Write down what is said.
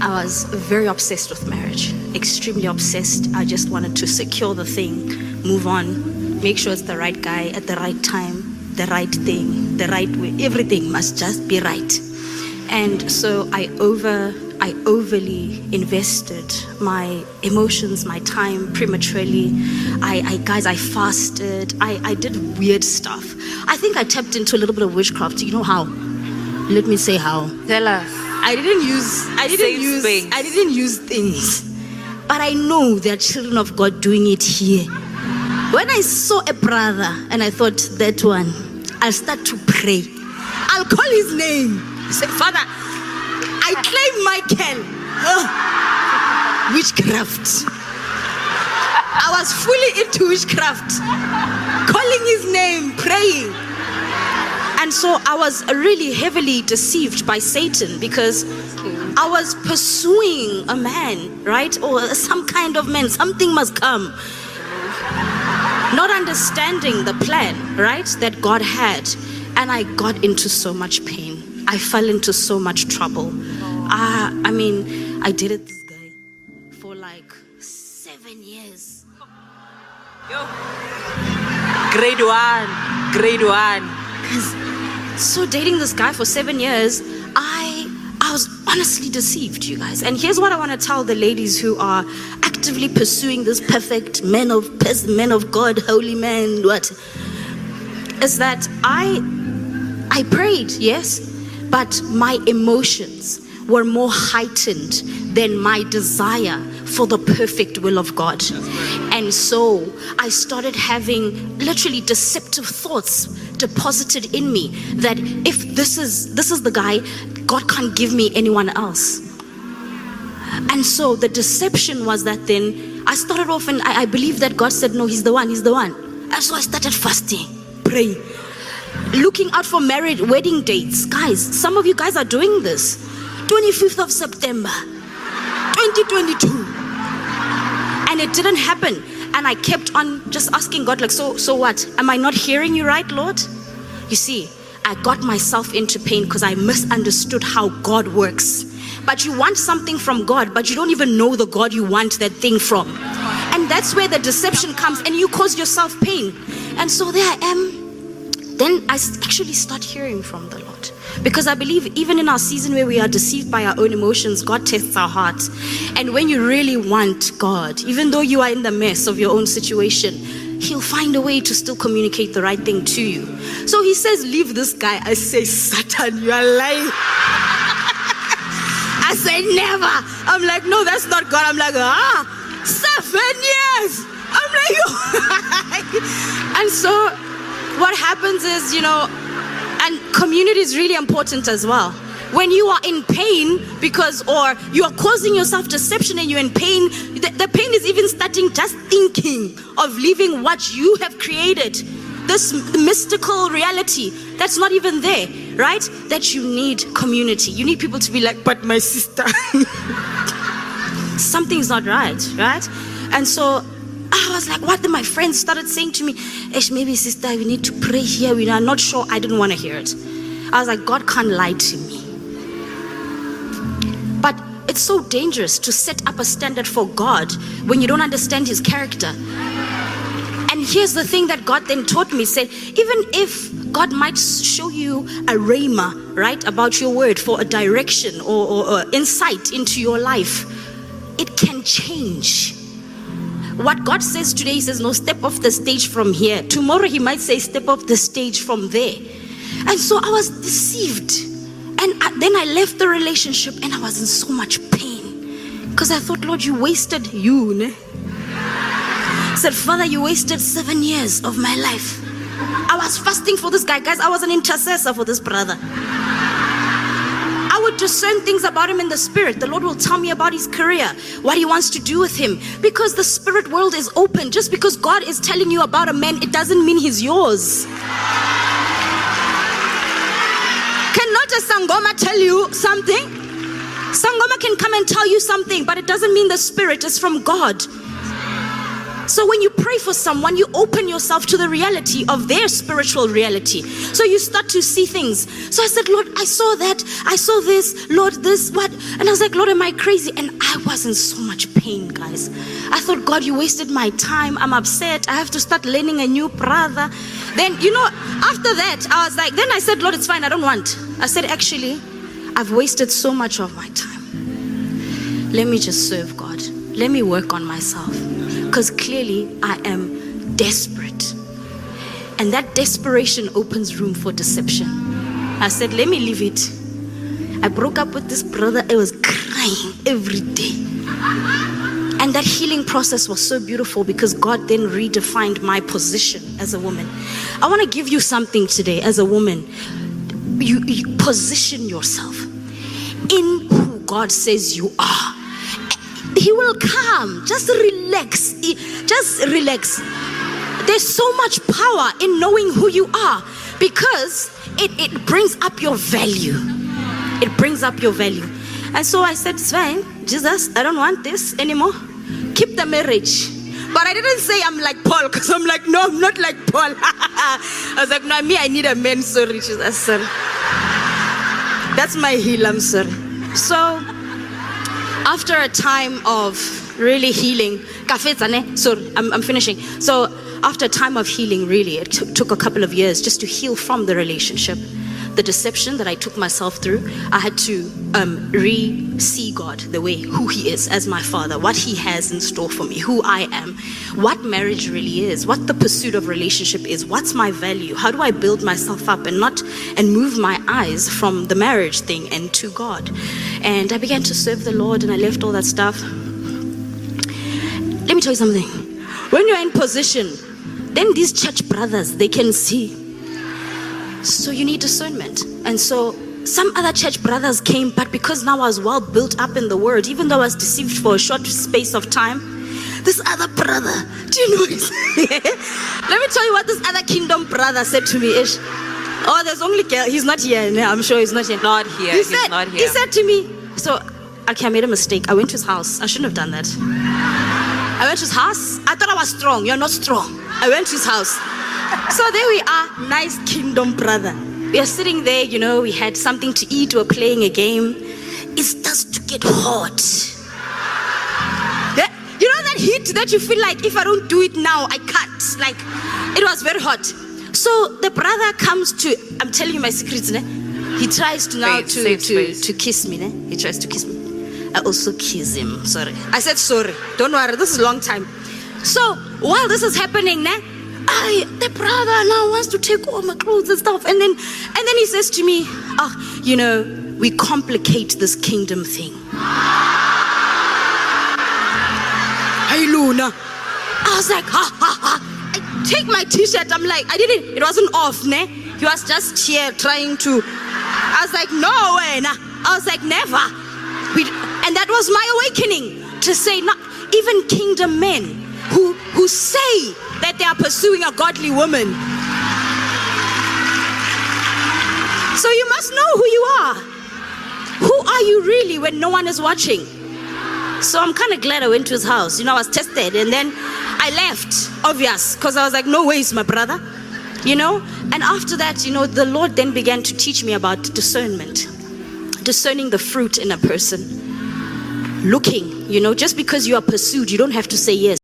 I was very obsessed with marriage, extremely obsessed. I just wanted to secure the thing, move on, make sure it's the right guy at the right time, the right thing, the right way. Everything must just be right. And so I overly invested my emotions, my time prematurely. I fasted. I did weird stuff. I think I tapped into a little bit of witchcraft. You know how? Let me say how. Tell us. I didn't use things. But I know there are children of God doing it here. When I saw a brother and I thought, that one, I'll start to pray. I'll call his name. He said, Father, I claim Michael. Witchcraft. I was fully into witchcraft. Calling his name, praying. And so I was really heavily deceived by Satan because I was pursuing a man, right? Or some kind of man. Something must come. Not understanding the plan, right, that God had. And I got into so much pain. I fell into so much trouble. I dated this guy for like 7 years. Yo. Grade one. So dating this guy for 7 years, I was honestly deceived, you guys. And here's what I want to tell the ladies who are actively pursuing this perfect man of God, holy man, is that I prayed, yes, but my emotions were more heightened than my desire for the perfect will of God. And so I started having literally deceptive thoughts deposited in me that if this is the guy, God can't give me anyone else. And so the deception was that then I started off and I believed that God said, no, he's the one. And so I started fasting, praying, looking out for wedding dates. Guys, some of you guys are doing this. 25th of September, 2022. And it didn't happen. And I kept on just asking God, like, so what? Am I not hearing you right, Lord? You see, I got myself into pain because I misunderstood how God works. But you want something from God, but you don't even know the God you want that thing from. And that's where the deception comes and you cause yourself pain. And so there I am. Then I actually start hearing from the Lord. Because I believe even in our season where we are deceived by our own emotions, God tests our hearts. And when you really want God, even though you are in the mess of your own situation, he'll find a way to still communicate the right thing to you. So he says, leave this guy. I say, Satan, you are lying. I say, never. I'm like, no, that's not God. I'm like, 7 years. I'm like, and so what happens is, and community is really important as well. When you are in pain or you are causing yourself deception and you're in pain, the pain is even starting just thinking of leaving what you have created. This mystical reality that's not even there, right? That you need community. You need people to be like, but my sister, something's not right? And so I was like, what? Then my friends started saying to me, maybe sister, we need to pray here. We are not sure. I didn't want to hear it. I was like, God can't lie to me. But it's so dangerous to set up a standard for God when you don't understand his character. And here's the thing that God then taught me, said, even if God might show you a rhema, right, about your word for a direction or insight into your life, it can change. What God says today, he says, no, step off the stage from here. Tomorrow he might say, step off the stage from there. And so I was deceived. And then I left the relationship and I was in so much pain. Because I thought, Lord, you wasted I said, Father, you wasted 7 years of my life. I was fasting for this guy. Guys, I was an intercessor for this brother. I would discern things about him in the spirit. The Lord will tell me about his career, what he wants to do with him. Because the spirit world is open. Just because God is telling you about a man, it doesn't mean he's yours. Cannot a Sangoma tell you something? Sangoma can come and tell you something, but it doesn't mean the spirit is from God. So when you pray for someone, you open yourself to the reality of their spiritual reality. So you start to see things. So I said, Lord, I saw that. I saw this. Lord, this, what? And I was like, Lord, am I crazy? And I was in so much pain, guys. I thought, God, you wasted my time. I'm upset. I have to start learning a new brother. Then, after that, I was like, then I said, Lord, it's fine. I don't want. I said, actually, I've wasted so much of my time. Let me just serve God. Let me work on myself. Because clearly I am desperate. And that desperation opens room for deception. I said, let me leave it. I broke up with this brother. I was crying every day. And that healing process was so beautiful because God then redefined my position as a woman. I want to give you something today as a woman. You position yourself in who God says you are. He will come. Just relax. Just relax. There's so much power in knowing who you are because it brings up your value. It brings up your value. And so I said, Svein, Jesus, I don't want this anymore. Keep the marriage. But I didn't say I'm like Paul because I'm like, no, I'm not like Paul. I was like, no, I need a man. Sorry, Jesus, sorry. That's my heel, I'm sorry. So after a time of really healing, sorry, I'm finishing. So after a time of healing, really, it took a couple of years just to heal from the relationship. The deception that I took myself through, I had to re-see God the way, who He is as my Father, what He has in store for me, who I am, what marriage really is, what the pursuit of relationship is, what's my value, how do I build myself up and move my eyes from the marriage thing and to God. And I began to serve the Lord and I left all that stuff. Let me tell you something. When you're in position, then these church brothers, they can see. So you need discernment. And so some other church brothers came, but because now I was well built up in the word, even though I was deceived for a short space of time, this other brother, do you know this? Let me tell you what this other kingdom brother said to me. Ish. Oh, there's only girl. He's not here. No, I'm sure he's not here. Not here. He's not here. He said to me, so, okay, I made a mistake. I went to his house. I shouldn't have done that. I went to his house. I thought I was strong. You're not strong. I went to his house. So there we are, nice kingdom brother. We are sitting there, we had something to eat, we were playing a game. It starts to get hot. Yeah? You know that heat that you feel like if I don't do it now, I can't. Like, it was very hot. So the brother comes to, I'm telling you my secrets, ne? He tries to now to kiss me, ne? He tries to kiss me. I also kiss him, sorry. I said sorry, don't worry, this is a long time. So while this is happening, ne? The brother now wants to take all my clothes and stuff. And then he says to me, we complicate this kingdom thing. Hey, Luna. I was like, I take my t-shirt. I'm like, it wasn't off, ne? He was just here trying to. I was like, no way, nah. I was like, never. And that was my awakening to say, not even kingdom men who say that they are pursuing a godly woman. So you must know who you are. Who are you really when no one is watching? So I'm kind of glad I went to his house. I was tested and then I left, obvious, because I was like, no way, it's my brother. And after that, the Lord then began to teach me about discernment. Discerning the fruit in a person. Looking, just because you are pursued, you don't have to say yes.